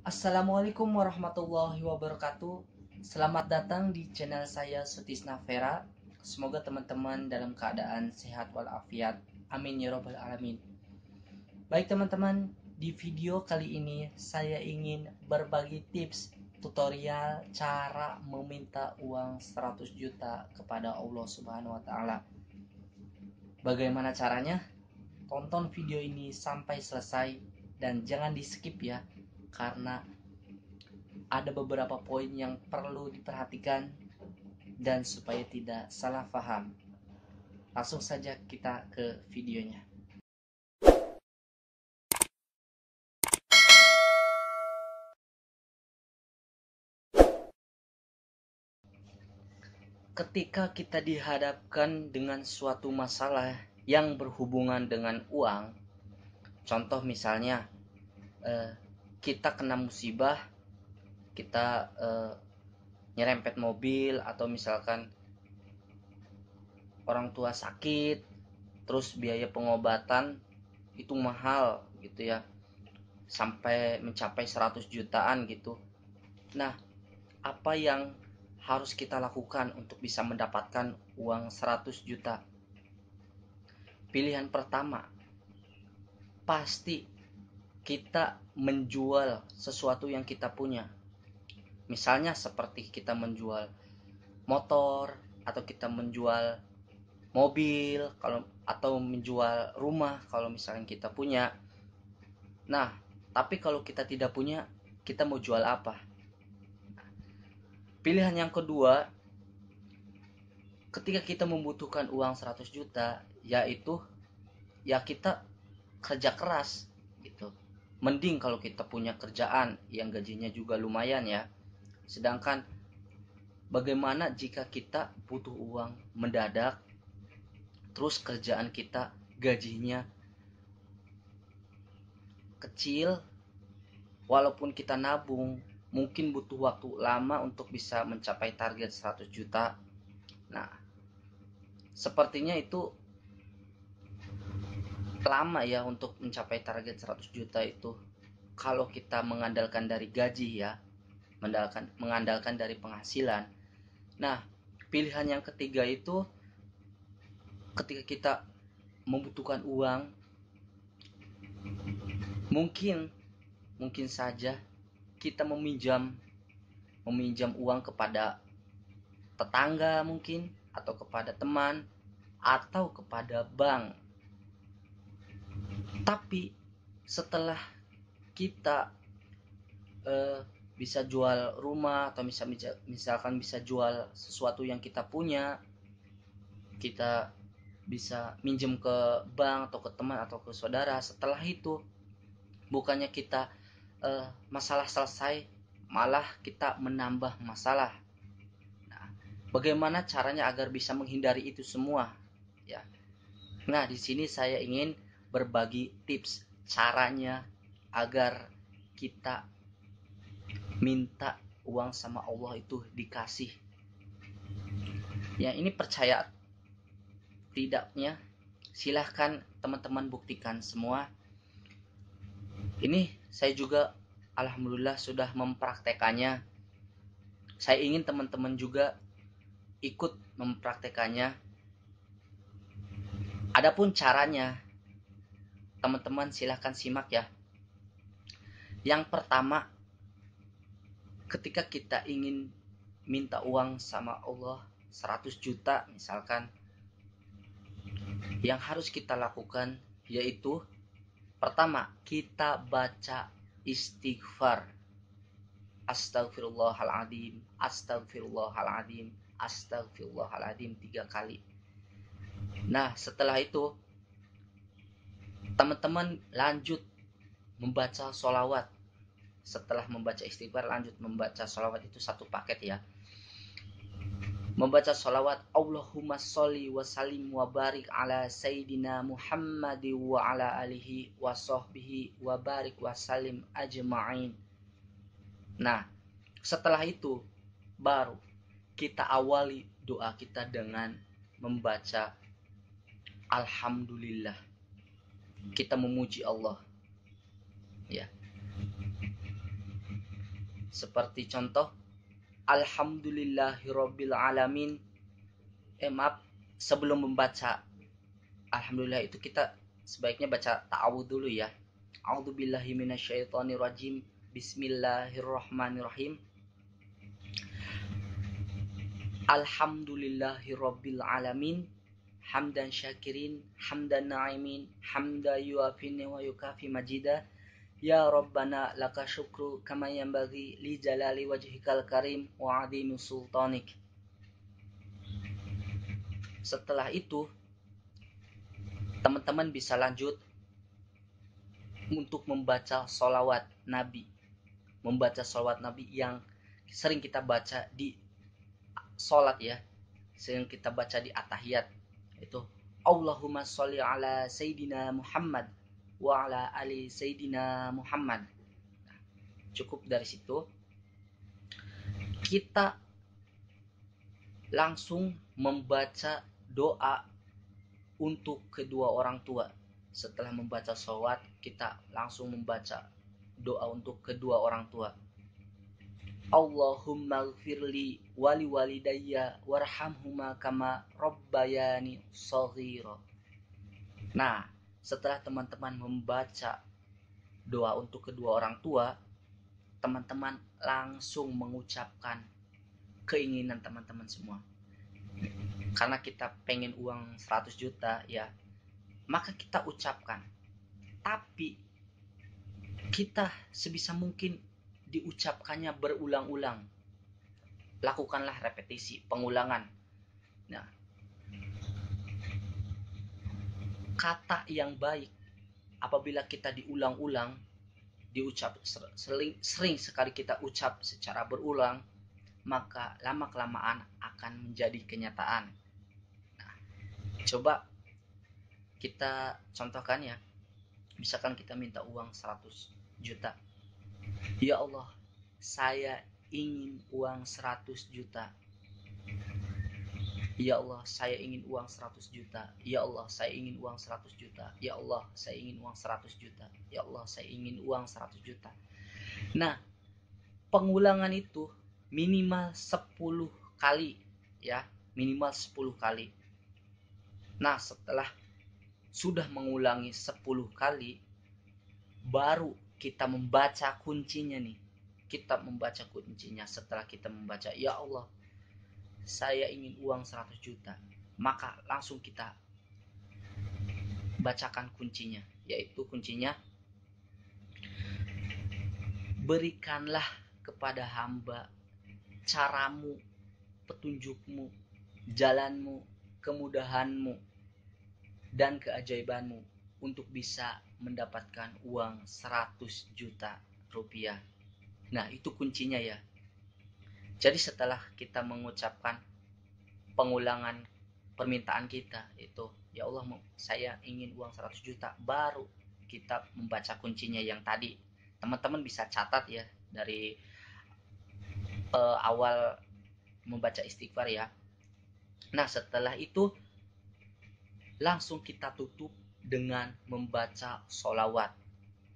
Assalamualaikum warahmatullahi wabarakatuh. Selamat datang di channel saya Sutisna Vera. Semoga teman-teman dalam keadaan sehat walafiat. Amin ya robbal alamin. Baik teman-teman, di video kali ini saya ingin berbagi tips tutorial cara meminta uang 100 juta kepada Allah Subhanahu wa taala. Bagaimana caranya? Tonton video ini sampai selesai dan jangan di-skip ya, karena ada beberapa poin yang perlu diperhatikan dan supaya tidak salah paham. Langsung saja kita ke videonya. Ketika kita dihadapkan dengan suatu masalah yang berhubungan dengan uang, contoh misalnya kita kena musibah, kita nyerempet mobil, atau misalkan orang tua sakit, terus biaya pengobatan itu mahal gitu ya, sampai mencapai 100 jutaan gitu. Nah, apa yang harus kita lakukan untuk bisa mendapatkan uang 100 juta? Pilihan pertama, pasti kita menjual sesuatu yang kita punya. Misalnya seperti kita menjual motor, atau kita menjual mobil, atau menjual rumah kalau misalnya kita punya. Nah, tapi kalau kita tidak punya, kita mau jual apa? Pilihan yang kedua, ketika kita membutuhkan uang 100 juta, yaitu ya kita kerja keras gitu. Mending kalau kita punya kerjaan yang gajinya juga lumayan ya. Sedangkan bagaimana jika kita butuh uang mendadak, terus kerjaan kita gajinya kecil, walaupun kita nabung mungkin butuh waktu lama untuk bisa mencapai target 100 juta. Nah, sepertinya itu lama ya untuk mencapai target 100 juta itu kalau kita mengandalkan dari gaji ya, mengandalkan dari penghasilan. Nah, pilihan yang ketiga itu ketika kita membutuhkan uang, mungkin saja kita meminjam uang kepada tetangga mungkin, atau kepada teman, atau kepada bank. Tapi setelah kita bisa jual rumah, atau misalkan bisa jual sesuatu yang kita punya, kita bisa minjem ke bank atau ke teman atau ke saudara. Setelah itu bukannya kita masalah selesai, malah kita menambah masalah. Nah, bagaimana caranya agar bisa menghindari itu semua ya? Nah, di sini saya ingin berbagi tips caranya agar kita minta uang sama Allah itu dikasih. Ya, ini percaya tidaknya silahkan teman-teman buktikan semua. Ini saya juga alhamdulillah sudah mempraktekannya. Saya ingin teman-teman juga ikut mempraktekannya. Adapun caranya, teman-teman silahkan simak ya. Yang pertama, ketika kita ingin minta uang sama Allah 100 juta misalkan, yang harus kita lakukan yaitu pertama, kita baca istighfar. Astagfirullahaladzim, astagfirullahaladzim, astagfirullahaladzim 3 kali. Nah, setelah itu teman-teman lanjut membaca sholawat. Setelah membaca istighfar, lanjut membaca sholawat, itu satu paket ya. Membaca sholawat, Allahumma sholli wa sallim wa barik ala Sayyidina Muhammad wa ala alihi wa sahbihi wa barik wa sallim ajma'in. Nah, setelah itu baru kita awali doa kita dengan membaca Alhamdulillah. Kita memuji Allah ya. Seperti contoh, Alhamdulillahirabbil alamin. Maaf, sebelum membaca alhamdulillah itu kita sebaiknya baca ta'awudz dulu ya. A'udzubillahi minasyaitonirrajim. Bismillahirrahmanirrahim. Alhamdulillahirabbil alamin. Hamdan syakirin, hamdan na'imin, hamda yuafini wa yukafi majida. Ya Rabbana laka syukru kama yanbaghi li jalali wajhikal karim wa azimi sultanik. Setelah itu, teman-teman bisa lanjut untuk membaca sholawat Nabi. Membaca sholawat Nabi yang sering kita baca di sholat ya. Sering kita baca di at-tahiyat. Itu Allahumma sholli ala Sayyidina Muhammad wa ala ali Sayyidina Muhammad. Nah, cukup dari situ. Kita langsung membaca doa untuk kedua orang tua. Setelah membaca sholawat, kita langsung membaca doa untuk kedua orang tua. Allahumma gfirli wali walidayya warhamhuma kama rabbayani shaghira. Nah, setelah teman-teman membaca doa untuk kedua orang tua, teman-teman langsung mengucapkan keinginan teman-teman semua. Karena kita pengen uang 100 juta ya, maka kita ucapkan. Tapi kita sebisa mungkin diucapkannya berulang-ulang. Lakukanlah repetisi, pengulangan. Nah, kata yang baik apabila kita diulang-ulang, diucap sering sekali kita ucap secara berulang, maka lama-kelamaan akan menjadi kenyataan. Nah, coba kita contohkan ya. Misalkan kita minta uang 100 juta. Ya Allah, saya ingin uang 100 juta. Ya Allah, saya ingin uang 100 juta. Ya Allah, saya ingin uang 100 juta. Ya Allah, saya ingin uang 100 juta. Ya Allah, saya ingin uang 100 juta. Nah, pengulangan itu minimal 10 kali ya, minimal 10 kali. Nah, setelah sudah mengulangi 10 kali, baru kita membaca kuncinya nih. Kita membaca kuncinya setelah kita membaca, ya Allah, saya ingin uang 100 juta. Maka langsung kita bacakan kuncinya, yaitu kuncinya, berikanlah kepada hamba caramu, petunjukmu, jalanmu, kemudahanmu, dan keajaibanmu untuk bisa mendapatkan uang 100 juta rupiah. Nah, itu kuncinya ya. Jadi setelah kita mengucapkan pengulangan permintaan kita, itu ya Allah, saya ingin uang 100 juta, baru kita membaca kuncinya yang tadi. Teman-teman bisa catat ya dari awal membaca istighfar ya. Nah, setelah itu langsung kita tutup dengan membaca sholawat.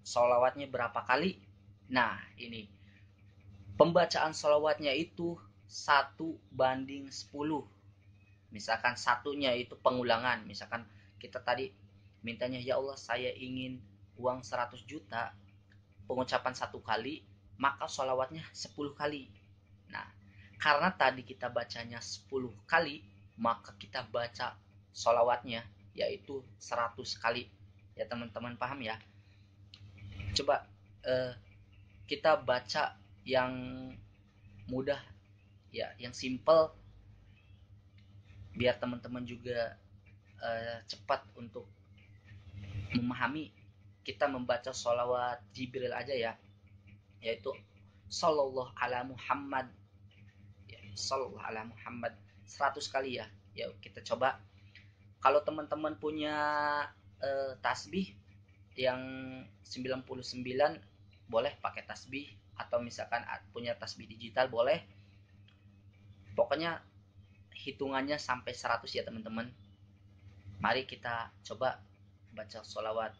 Sholawatnya berapa kali? Nah, ini pembacaan sholawatnya itu 1:10. Misalkan satunya itu pengulangan. Misalkan kita tadi mintanya, ya Allah, saya ingin uang 100 juta. Pengucapan 1 kali, maka sholawatnya 10 kali. Nah, karena tadi kita bacanya 10 kali, maka kita baca sholawatnya yaitu 100 kali. Ya teman-teman paham ya? Coba kita baca yang mudah ya, yang simple, biar teman-teman juga cepat untuk memahami. Kita membaca sholawat Jibril aja ya, yaitu Sallallahu ala Muhammad ya, Sallallahu ala Muhammad 100 kali ya. Ya kita coba. Kalau teman-teman punya tasbih yang 99, boleh pakai tasbih, atau misalkan punya tasbih digital boleh. Pokoknya hitungannya sampai 100 ya teman-teman. Mari kita coba baca sholawat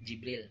Jibril.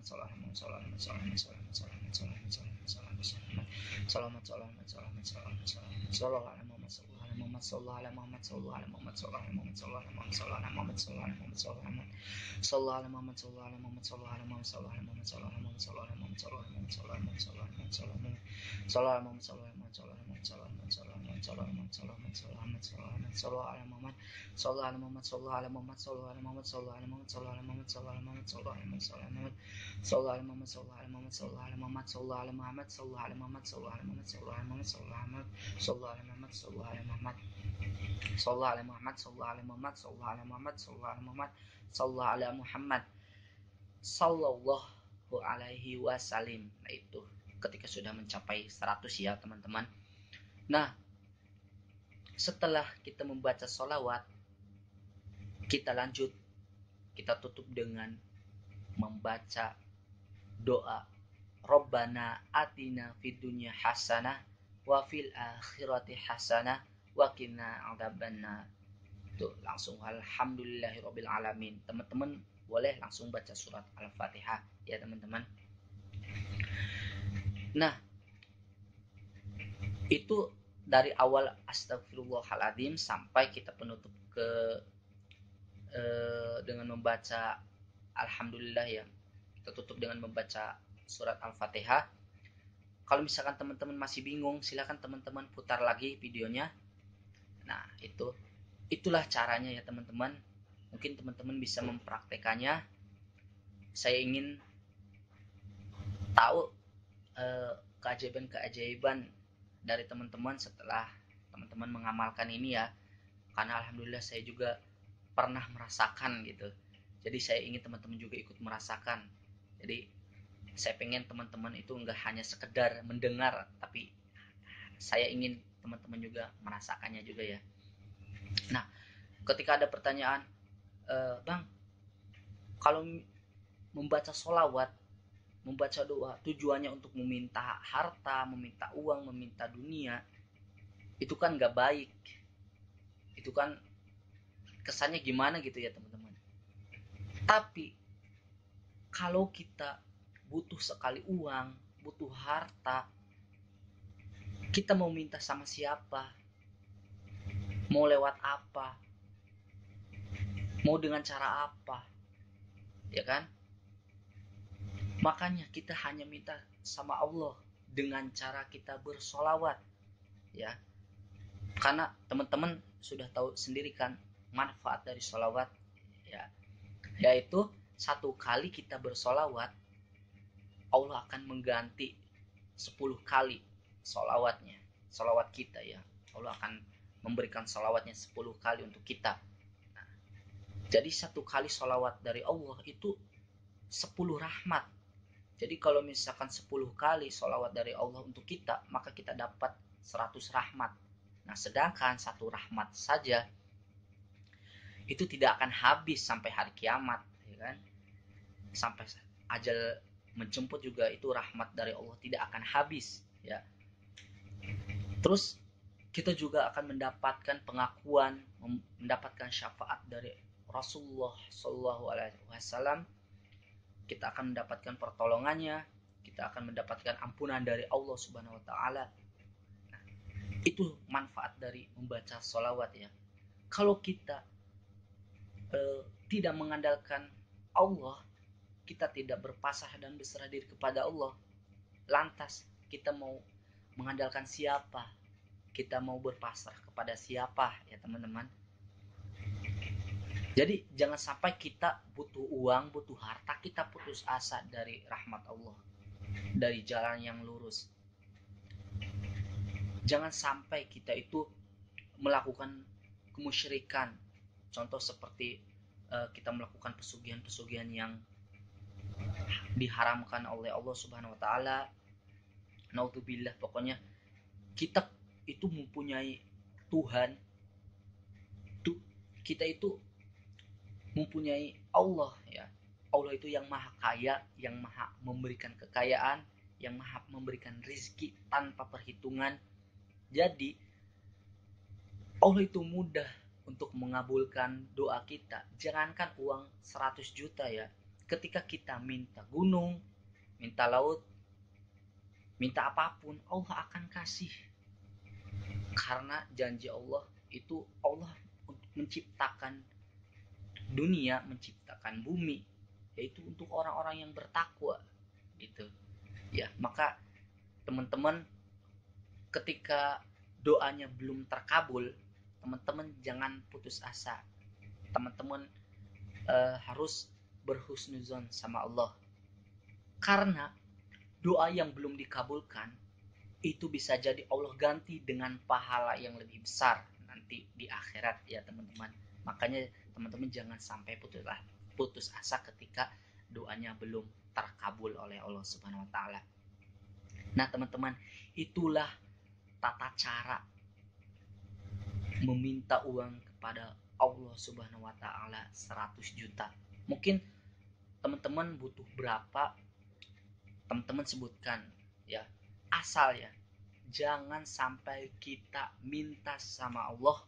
sallallahu alaihi wasallim. Nah, itu ketika sudah mencapai 100 ya teman-teman. Nah, setelah kita membaca sholawat, kita lanjut, kita tutup dengan membaca doa Rabbana atina fid dunya hasanah wa fil akhirati hasanah wa qina adzabannar. Tuh, langsung alhamdulillahirabbil alamin. Teman-teman boleh langsung baca surat Al-Fatihah ya teman-teman. Nah, itu dari awal astagfirullahaladzim sampai kita penutup dengan membaca alhamdulillah ya. Kita tutup dengan membaca surat Al-Fatihah. Kalau misalkan teman-teman masih bingung, silakan teman-teman putar lagi videonya. Nah, itulah caranya ya teman-teman. Mungkin teman-teman bisa mempraktekannya. Saya ingin tahu keajaiban-keajaiban dari teman-teman setelah teman-teman mengamalkan ini ya. Karena alhamdulillah saya juga pernah merasakan gitu. Jadi saya ingin teman-teman juga ikut merasakan. Jadi saya pengen teman-teman itu enggak hanya sekedar mendengar, tapi saya ingin teman-teman juga merasakannya juga ya. Nah, ketika ada pertanyaan, Bang, kalau membaca sholawat, membaca doa, tujuannya untuk meminta harta, meminta uang, meminta dunia, itu kan nggak baik. Itu kan kesannya gimana gitu ya teman-teman. Tapi kalau kita butuh sekali uang, butuh harta, kita mau minta sama siapa? Mau lewat apa? Mau dengan cara apa? Ya kan? Makanya kita hanya minta sama Allah dengan cara kita bersolawat ya. Karena teman-teman sudah tahu sendiri kan manfaat dari solawat ya, yaitu satu kali kita bersolawat, Allah akan mengganti 10 kali solawat kita ya. Allah akan memberikan solawatnya 10 kali untuk kita. Nah, jadi satu kali solawat dari Allah itu 10 rahmat. Jadi kalau misalkan 10 kali solawat dari Allah untuk kita, maka kita dapat 100 rahmat. Nah, sedangkan satu rahmat saja itu tidak akan habis sampai hari kiamat, ya kan? Sampai ajal menjemput juga itu rahmat dari Allah tidak akan habis, ya. Terus kita juga akan mendapatkan pengakuan, mendapatkan syafaat dari Rasulullah Shallallahu Alaihi Wasallam. Kita akan mendapatkan pertolongannya, kita akan mendapatkan ampunan dari Allah Subhanahu Wa Taala. Nah, itu manfaat dari membaca sholawat ya. Kalau kita tidak mengandalkan Allah, kita tidak berpasrah dan berserah diri kepada Allah, lantas kita mau mengandalkan siapa? Kita mau berpasrah kepada siapa ya teman-teman? Jadi jangan sampai kita butuh uang, butuh harta, kita putus asa dari rahmat Allah, dari jalan yang lurus. Jangan sampai kita itu melakukan kemusyrikan. Contoh seperti kita melakukan pesugihan-pesugihan yang diharamkan oleh Allah Subhanahu Wa Taala. Naudzubillah, pokoknya kita itu mempunyai Tuhan, kita itu mempunyai Allah ya. Allah itu yang maha kaya, yang maha memberikan kekayaan, yang maha memberikan rizki tanpa perhitungan. Jadi Allah itu mudah untuk mengabulkan doa kita. Jangankan uang 100 juta ya. Ketika kita minta gunung, minta laut, minta apapun, Allah akan kasih. Karena janji Allah itu, Allah menciptakan dunia, menciptakan bumi, yaitu untuk orang-orang yang bertakwa gitu ya. Maka teman-teman, ketika doanya belum terkabul, teman-teman jangan putus asa. Teman-teman harus berhusnuzon sama Allah, karena doa yang belum dikabulkan itu bisa jadi Allah ganti dengan pahala yang lebih besar nanti di akhirat ya teman-teman. Makanya teman-teman jangan sampai putus asa ketika doanya belum terkabul oleh Allah Subhanahu wa taala. Nah, teman-teman, itulah tata cara meminta uang kepada Allah Subhanahu wa taala 100 juta. Mungkin teman-teman butuh berapa, teman-teman sebutkan ya. Asal ya, jangan sampai kita minta sama Allah,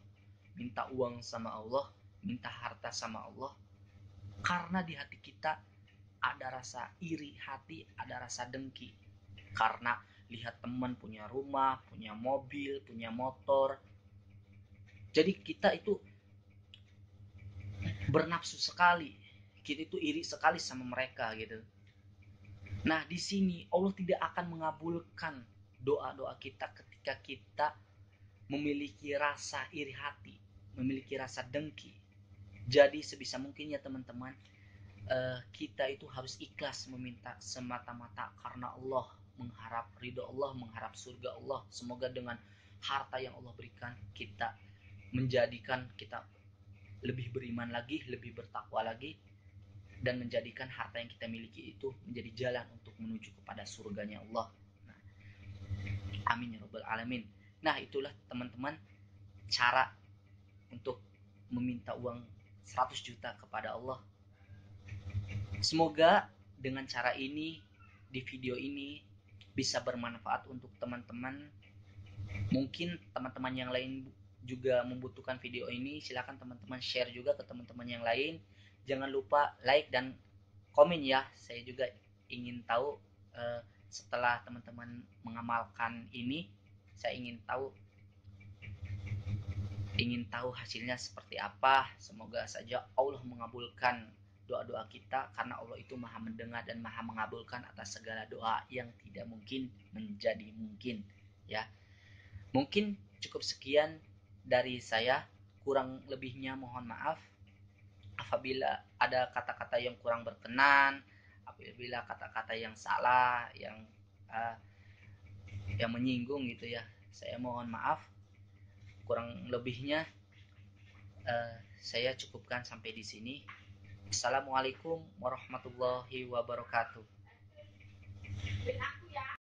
minta uang sama Allah, minta harta sama Allah, karena di hati kita ada rasa iri hati, ada rasa dengki. Karena lihat teman punya rumah, punya mobil, punya motor. Jadi kita itu bernafsu sekali. Kita itu iri sekali sama mereka gitu. Nah, di sini Allah tidak akan mengabulkan doa-doa kita ketika kita memiliki rasa iri hati, memiliki rasa dengki. Jadi sebisa mungkin ya teman-teman, kita itu harus ikhlas meminta semata-mata karena Allah, mengharap ridho Allah, mengharap surga Allah. Semoga dengan harta yang Allah berikan, kita menjadikan kita lebih beriman lagi, lebih bertakwa lagi, dan menjadikan harta yang kita miliki itu menjadi jalan untuk menuju kepada surganya Allah. Nah, amin ya rabbal alamin. Nah, itulah teman-teman cara untuk meminta uang 100 juta kepada Allah. Semoga dengan cara ini, di video ini, bisa bermanfaat untuk teman-teman. Mungkin teman-teman yang lain juga membutuhkan video ini, silakan teman-teman share juga ke teman-teman yang lain. Jangan lupa like dan komen ya. Saya juga ingin tahu setelah teman-teman mengamalkan ini, saya ingin tahu hasilnya seperti apa. Semoga saja Allah mengabulkan doa-doa kita, karena Allah itu maha mendengar dan maha mengabulkan atas segala doa yang tidak mungkin menjadi mungkin ya. Mungkin cukup sekian dari saya, kurang lebihnya mohon maaf. Apabila ada kata-kata yang kurang berkenan, apabila kata-kata yang salah, yang menyinggung gitu ya, saya mohon maaf. Kurang lebihnya saya cukupkan sampai di sini. Assalamualaikum warahmatullahi wabarakatuh.